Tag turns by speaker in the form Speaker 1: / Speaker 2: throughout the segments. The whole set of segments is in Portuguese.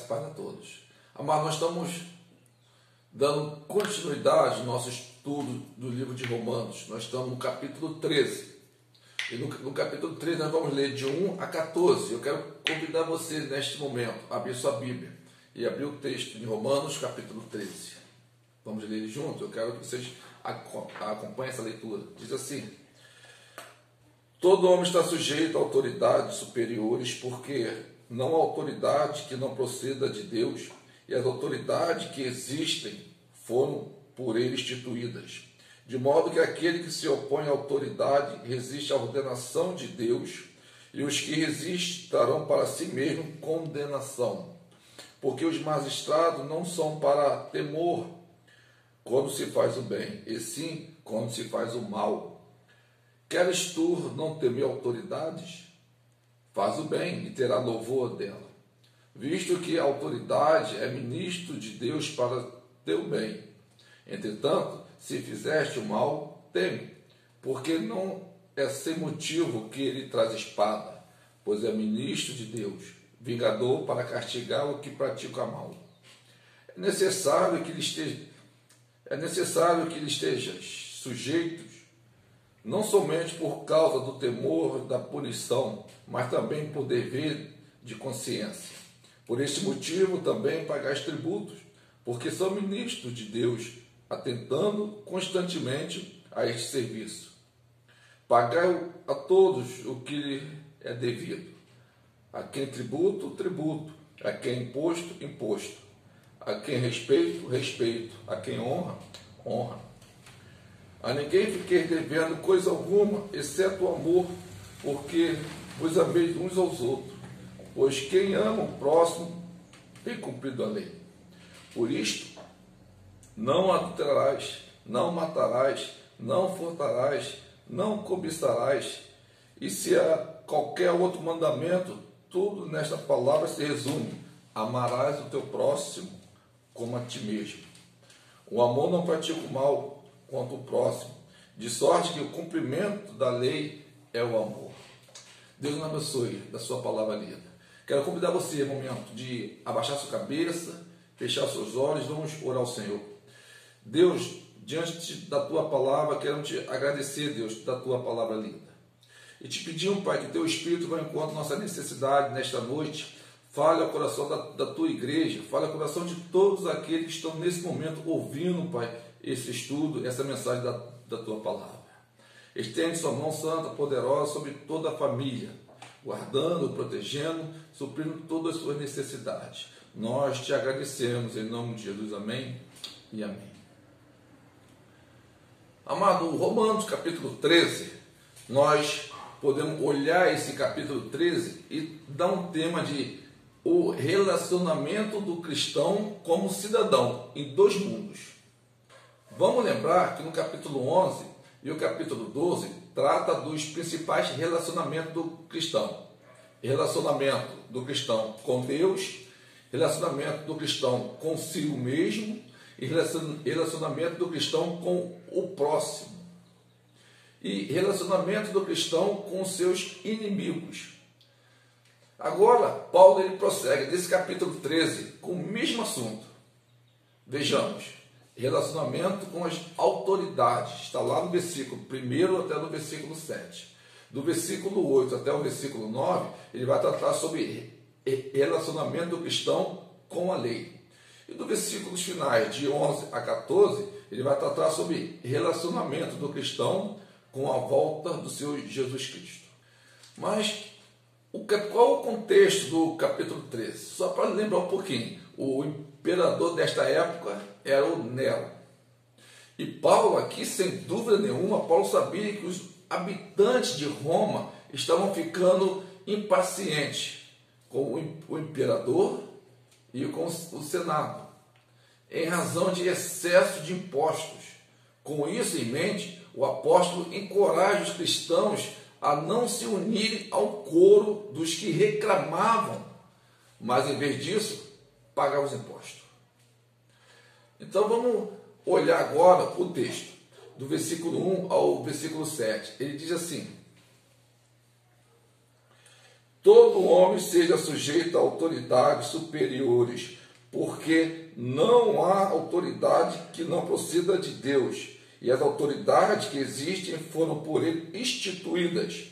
Speaker 1: graça e paz a todos. Amados, nós estamos dando continuidade ao nosso estudo do livro de Romanos. Nós estamos no capítulo 13. E no capítulo 13 nós vamos ler de 1 a 14. Eu quero convidar você neste momento a abrir sua Bíblia e abrir o texto de Romanos, capítulo 13. Vamos ler ele junto? Eu quero que vocês acompanhem essa leitura. Diz assim: todo homem está sujeito a autoridades superiores, porque não há autoridade que não proceda de Deus, e as autoridades que existem foram por ele instituídas. De modo que aquele que se opõe à autoridade resiste à ordenação de Deus, e os que resistem trarão para si mesmo condenação. Porque os magistrados não são para temor quando se faz o bem, e sim quando se faz o mal. Queres tu não temer autoridades? Faz o bem e terá louvor dela, visto que a autoridade é ministro de Deus para teu bem. Entretanto, se fizeste o mal, teme, porque não é sem motivo que ele traz espada, pois é ministro de Deus, vingador para castigar o que pratica mal. É necessário que lhe estejas sujeitos, não somente por causa do temor da punição, mas também por dever de consciência. Por este motivo também pagais tributos, porque são ministros de Deus, atentando constantemente a este serviço. Pagai a todos o que lhe é devido. A quem tributo, tributo. A quem imposto, imposto. A quem respeito, respeito. A quem honra, honra. A ninguém fiquei devendo coisa alguma, exceto o amor, porque vos ameis uns aos outros. Pois quem ama o próximo tem cumprido a lei. Por isto, não adulterarás, não matarás, não furtarás, não cobiçarás. E se há qualquer outro mandamento, tudo nesta palavra se resume: amarás o teu próximo como a ti mesmo. O amor não pratica o mal quanto o próximo, de sorte que o cumprimento da lei é o amor. Deus nos abençoe da sua palavra lida. Quero convidar você, no momento, de abaixar sua cabeça, fechar seus olhos, vamos orar ao Senhor. Deus, diante da tua palavra, quero te agradecer, Deus, da tua palavra linda. E te pedimos, Pai, que teu Espírito vá encontrar nossa necessidade nesta noite. Fale ao coração da tua igreja, fale ao coração de todos aqueles que estão nesse momento ouvindo, Pai, esse estudo, essa mensagem da tua palavra. Estende sua mão santa, poderosa, sobre toda a família, guardando, protegendo, suprindo todas as suas necessidades. Nós te agradecemos em nome de Jesus. Amém e amém. Amado, Romanos capítulo 13, nós podemos olhar esse capítulo 13 e dar um tema de o relacionamento do cristão como cidadão em dois mundos. Vamos lembrar que no capítulo 11 e o capítulo 12 trata dos principais relacionamentos do cristão. Relacionamento do cristão com Deus, relacionamento do cristão consigo mesmo e relacionamento do cristão com o próximo. E relacionamento do cristão com os seus inimigos. Agora, Paulo ele prossegue desse capítulo 13 com o mesmo assunto. Vejamos. Relacionamento com as autoridades, está lá no versículo 1 até no versículo 7. Do versículo 8 até o versículo 9, ele vai tratar sobre relacionamento do cristão com a lei. E do versículos finais, de 11 a 14, ele vai tratar sobre relacionamento do cristão com a volta do Senhor Jesus Cristo. Mas, qual o contexto do capítulo 13? Só para lembrar um pouquinho, o imperador desta época era o Nero. E Paulo aqui, sem dúvida nenhuma, Paulo sabia que os habitantes de Roma estavam ficando impacientes com o imperador e com o Senado, em razão de excesso de impostos. Com isso em mente, o apóstolo encoraja os cristãos a não se unirem ao coro dos que reclamavam, mas em vez disso, pagavam os impostos. Então vamos olhar agora o texto, do versículo 1 ao versículo 7. Ele diz assim: todo homem seja sujeito a autoridades superiores, porque não há autoridade que não proceda de Deus, e as autoridades que existem foram por ele instituídas,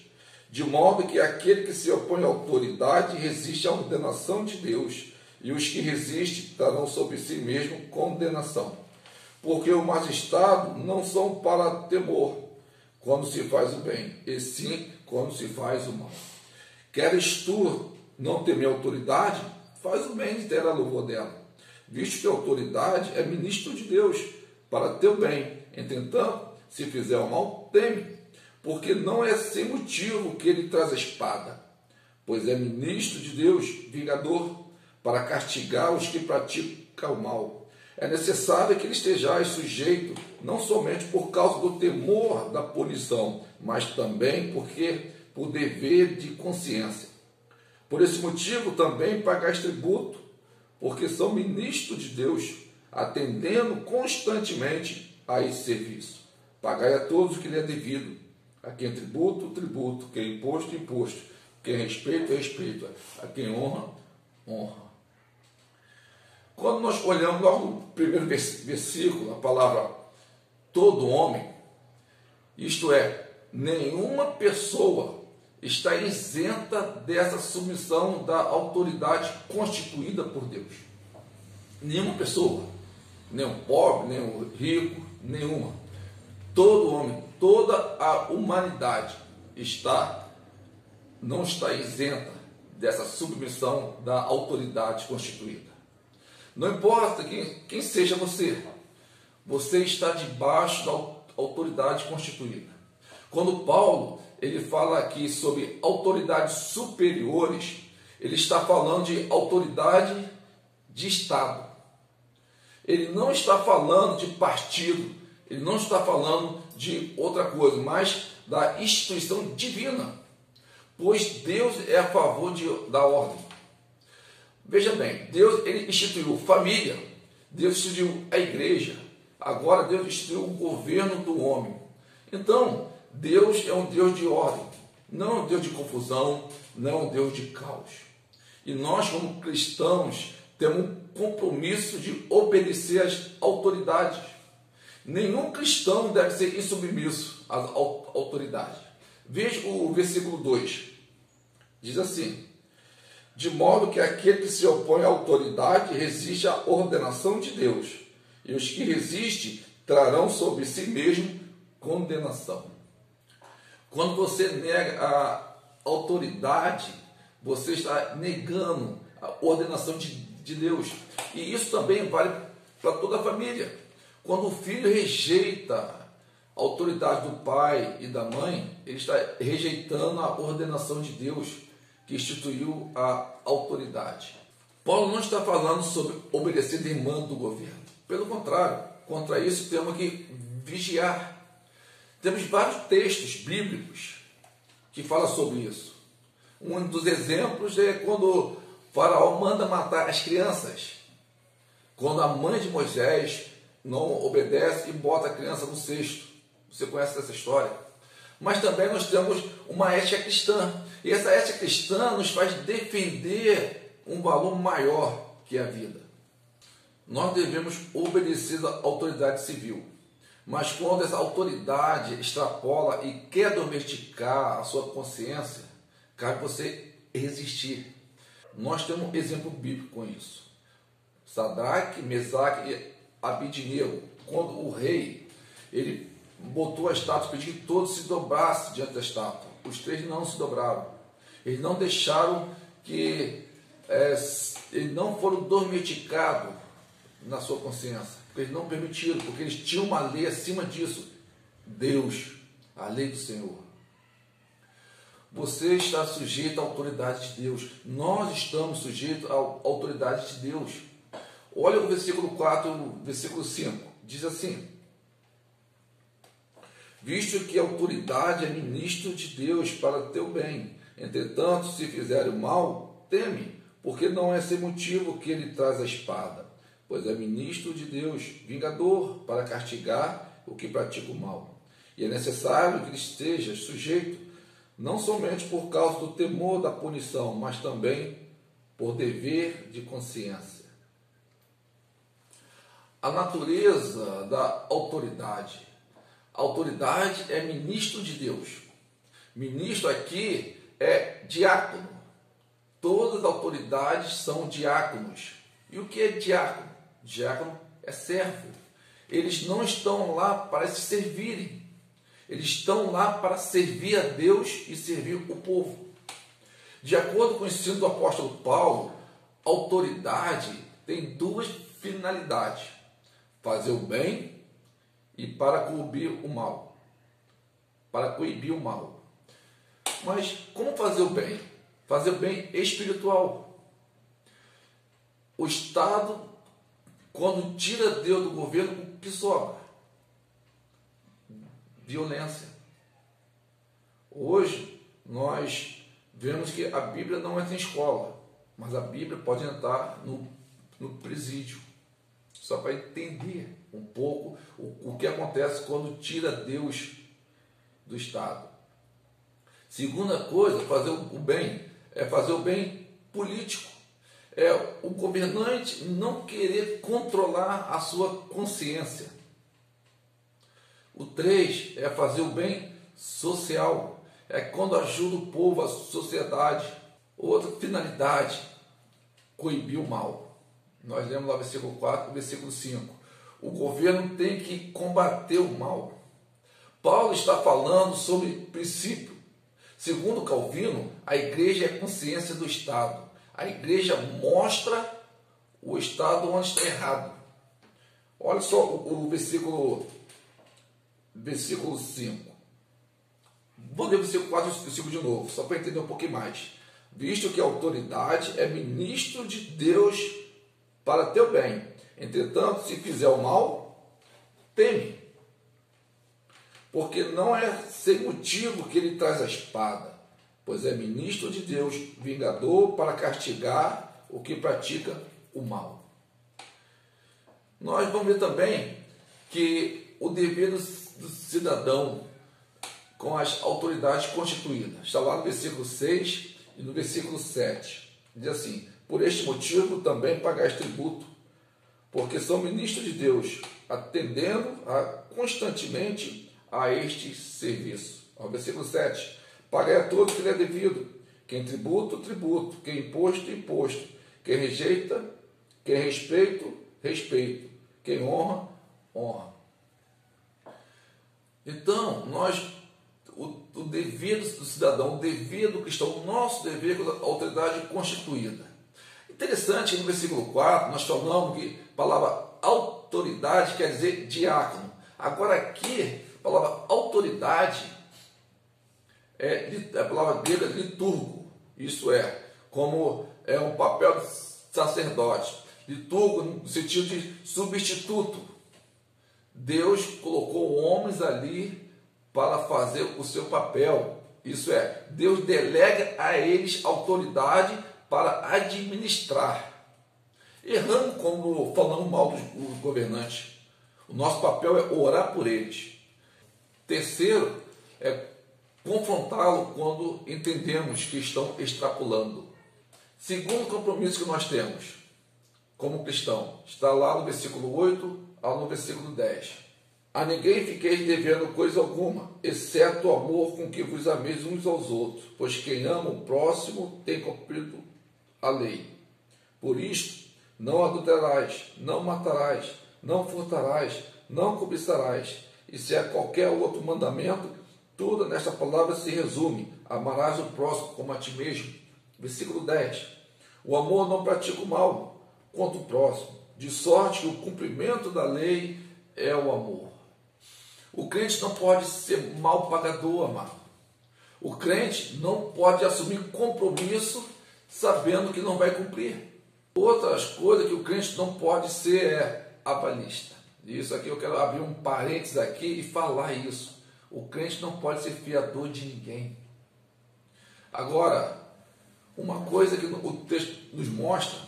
Speaker 1: de modo que aquele que se opõe à autoridade resiste à ordenação de Deus, e os que resistem trarão sobre si mesmo condenação. Porque o magistrado não são para temor quando se faz o bem, e sim quando se faz o mal. Queres tu não temer a autoridade? Faz o bem de ter a louvor dela, visto que a autoridade é ministro de Deus, para teu bem. Entretanto, se fizer o mal, teme, porque não é sem motivo que ele traz a espada, pois é ministro de Deus, vingador, para castigar os que praticam o mal. É necessário que ele esteja sujeito, não somente por causa do temor da punição, mas também por dever de consciência. Por esse motivo também pagais tributo, porque são ministros de Deus, atendendo constantemente a esse serviço. Pagai a todos o que lhe é devido, a quem tributo, tributo, quem imposto, imposto, quem respeito, respeito, a quem honra, honra. Quando nós olhamos logo no primeiro versículo, a palavra todo homem, isto é, nenhuma pessoa está isenta dessa submissão da autoridade constituída por Deus. Nenhuma pessoa, nem o pobre, nem o rico, nenhuma. Todo homem, toda a humanidade não está isenta dessa submissão da autoridade constituída. Não importa quem seja você, você está debaixo da autoridade constituída. Quando Paulo ele fala aqui sobre autoridades superiores, ele está falando de autoridade de Estado. Ele não está falando de partido, ele não está falando de outra coisa, mas da instituição divina, pois Deus é a favor da ordem. Veja bem, Deus ele instituiu família, Deus instituiu a igreja, agora Deus instituiu o governo do homem. Então, Deus é um Deus de ordem, não é um Deus de confusão, não é um Deus de caos. E nós, como cristãos, temos um compromisso de obedecer às autoridades. Nenhum cristão deve ser insubmisso às autoridades. Veja o versículo 2. Diz assim: de modo que aquele que se opõe à autoridade resiste à ordenação de Deus, e os que resistem trarão sobre si mesmo condenação. Quando você nega a autoridade, você está negando a ordenação de Deus. E isso também vale para toda a família. Quando o filho rejeita a autoridade do pai e da mãe, ele está rejeitando a ordenação de Deus, que instituiu a autoridade. Paulo não está falando sobre obedecer demanda do governo. Pelo contrário, contra isso temos que vigiar. Temos vários textos bíblicos que falam sobre isso. Um dos exemplos é quando o faraó manda matar as crianças. Quando a mãe de Moisés não obedece e bota a criança no cesto. Você conhece essa história? Mas também nós temos uma ética cristã. E essa ética cristã nos faz defender um valor maior que a vida. Nós devemos obedecer à autoridade civil. Mas quando essa autoridade extrapola e quer domesticar a sua consciência, cabe você resistir. Nós temos um exemplo bíblico com isso. Sadraque, Mesaque e Abidnego, quando o rei ele botou a estátua, pediu que todos se dobrassem diante da estátua. Os três não se dobraram. Eles não deixaram que eles não foram domesticados na sua consciência. Eles não permitiram, porque eles tinham uma lei acima disso. Deus, a lei do Senhor. Você está sujeito à autoridade de Deus. Nós estamos sujeitos à autoridade de Deus. Olha o versículo 4 e o versículo 5. Diz assim: visto que a autoridade é ministro de Deus para teu bem. Entretanto, se fizer o mal, teme, porque não é sem motivo que ele traz a espada, pois é ministro de Deus, vingador, para castigar o que pratica o mal. E é necessário que ele esteja sujeito, não somente por causa do temor da punição, mas também por dever de consciência. A natureza da autoridade. A autoridade é ministro de Deus. Ministro aqui é diácono. Todas as autoridades são diáconos. E o que é diácono? Diácono é servo. Eles não estão lá para se servirem. Eles estão lá para servir a Deus e servir o povo. De acordo com o ensino do apóstolo Paulo, a autoridade tem duas finalidades: fazer o bem e para coibir o mal. Para coibir o mal. Mas como fazer o bem? Fazer o bem espiritual. O Estado, quando tira Deus do governo, o que sobra? Violência. Hoje, nós vemos que a Bíblia não entra em escola, mas a Bíblia pode entrar no presídio. Só para entender um pouco o que acontece quando tira Deus do Estado. Segunda coisa, fazer o bem, é fazer o bem político. É o governante não querer controlar a sua consciência. O 3 é fazer o bem social. É quando ajuda o povo, a sociedade. Outra finalidade, coibir o mal. Nós lemos lá o versículo 4 e o versículo 5. O governo tem que combater o mal. Paulo está falando sobre princípio. Segundo Calvino, a igreja é a consciência do Estado. A igreja mostra o Estado onde está errado. Olha só o versículo 5. Vou ler o versículo 4 e 5 de novo, só para entender um pouquinho mais. Visto que a autoridade é ministro de Deus para teu bem. Entretanto, se fizer o mal, teme. Porque não é sem motivo que ele traz a espada, pois é ministro de Deus, vingador para castigar o que pratica o mal. Nós vamos ver também que o dever do cidadão com as autoridades constituídas está lá no versículo 6 e no versículo 7. Diz assim: por este motivo também pagais tributo, porque são ministros de Deus, atendendo constantemente a este serviço. Ao versículo 7. Pagai a todos que lhe é devido. Quem tributo, tributo. Quem imposto, imposto. Quem rejeita, quem respeito, respeito. Quem honra, honra. Então, o dever do cidadão, o dever do cristão, o nosso dever com a autoridade constituída. Interessante que no versículo 4 nós falamos que a palavra autoridade quer dizer diácono. Agora aqui, a palavra autoridade é a palavra grega liturgo. Isso é, como é um papel de sacerdote. Liturgo no sentido de substituto. Deus colocou homens ali para fazer o seu papel. Isso é, Deus delega a eles autoridade para administrar. Erramos como falamos mal dos governantes. O nosso papel é orar por eles. Terceiro, é confrontá-lo quando entendemos que estão extrapolando. Segundo compromisso que nós temos como cristão, está lá no versículo 8 ao no versículo 10. A ninguém fiqueis devendo coisa alguma, exceto o amor com que vos ameis uns aos outros, pois quem ama o próximo tem cumprido a lei. Por isto, não adulterarás, não matarás, não furtarás, não cobiçarás. E se há qualquer outro mandamento, tudo nesta palavra se resume: amarás o próximo como a ti mesmo. Versículo 10. O amor não pratica o mal contra o próximo, de sorte que o cumprimento da lei é o amor. O crente não pode ser mal pagador, amado. O crente não pode assumir compromisso sabendo que não vai cumprir. Outras coisas que o crente não pode ser é avalista. Isso aqui eu quero abrir um parênteses aqui e falar isso. O crente não pode ser fiador de ninguém. Agora, uma coisa que o texto nos mostra,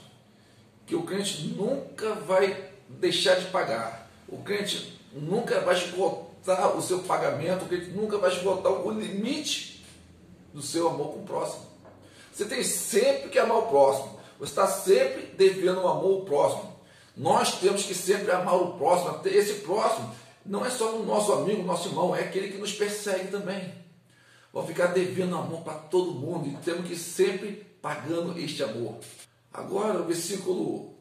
Speaker 1: que o crente nunca vai deixar de pagar. O crente nunca vai esgotar o seu pagamento, o crente nunca vai esgotar o limite do seu amor com o próximo. Você tem sempre que amar o próximo. Você está sempre devendo o amor ao próximo. Nós temos que sempre amar o próximo. Esse próximo não é só o nosso amigo, nosso irmão, é aquele que nos persegue também. Vou ficar devendo amor para todo mundo e temos que ir sempre pagando este amor. Agora, o versículo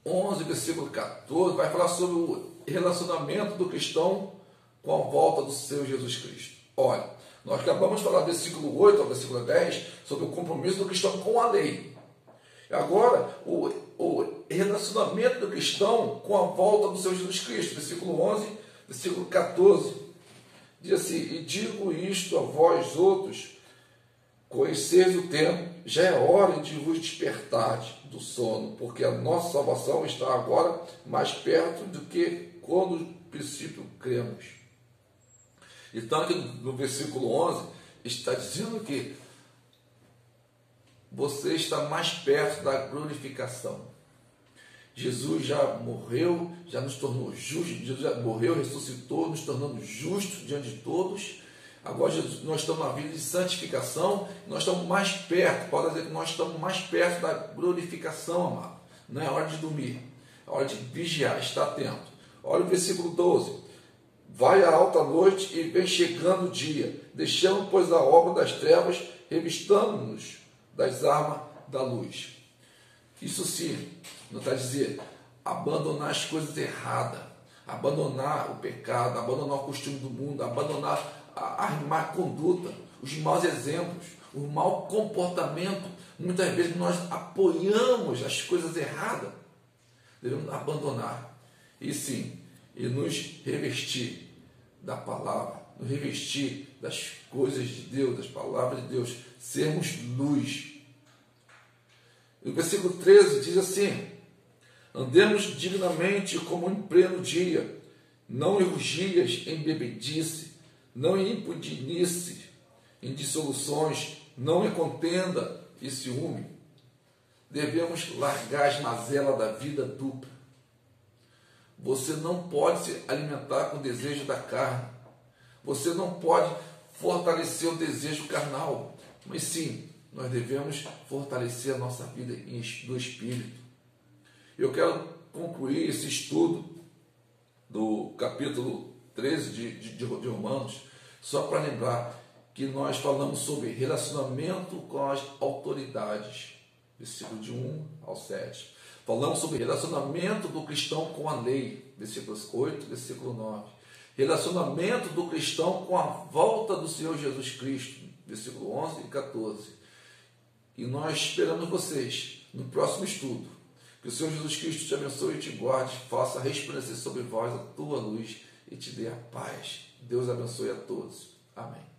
Speaker 1: 11, versículo 14, vai falar sobre o relacionamento do cristão com a volta do Senhor Jesus Cristo. Olha, nós acabamos de falar do versículo 8 ao versículo 10 sobre o compromisso do cristão com a lei. Agora, o relacionamento do cristão com a volta do Senhor Jesus Cristo. Versículo 11, versículo 14. Diz assim: e digo isto a vós outros, conheceis o tempo, já é hora de vos despertar do sono, porque a nossa salvação está agora mais perto do que quando no princípio cremos. Então, aqui no versículo 11, está dizendo que você está mais perto da glorificação. Jesus já morreu, já nos tornou justos. Jesus já morreu, ressuscitou, nos tornando justos diante de todos. Agora nós estamos na vida de santificação, nós estamos mais perto, pode dizer que nós estamos mais perto da glorificação, amado. Não é hora de dormir, é hora de vigiar, estar atento. Olha o versículo 12. Vai a alta noite e vem chegando o dia, deixando, pois, a obra das trevas, revistando-nos das armas da luz. Isso sim, não está dizendo abandonar as coisas erradas, abandonar o pecado, abandonar o costume do mundo, abandonar a má conduta, os maus exemplos, o mau comportamento. Muitas vezes nós apoiamos as coisas erradas. Devemos abandonar e sim, e nos revestir da palavra, nos revestir das coisas de Deus, das palavras de Deus, sermos luz. O versículo 13 diz assim: andemos dignamente como em pleno dia, não em orgias, em bebedice, não em impudinice, em dissoluções, não em contenda e ciúme. Devemos largar as mazelas da vida dupla. Você não pode se alimentar com o desejo da carne. Você não pode fortalecer o desejo carnal, mas sim, nós devemos fortalecer a nossa vida do Espírito. Eu quero concluir esse estudo do capítulo 13 de Romanos, só para lembrar que nós falamos sobre relacionamento com as autoridades, versículo de 1 ao 7. Falamos sobre relacionamento do cristão com a lei, versículos 8, versículo 9. Relacionamento do cristão com a volta do Senhor Jesus Cristo, versículo 11 e 14. E nós esperamos vocês no próximo estudo. Que o Senhor Jesus Cristo te abençoe e te guarde, faça resplandecer sobre vós a tua luz e te dê a paz. Deus abençoe a todos. Amém.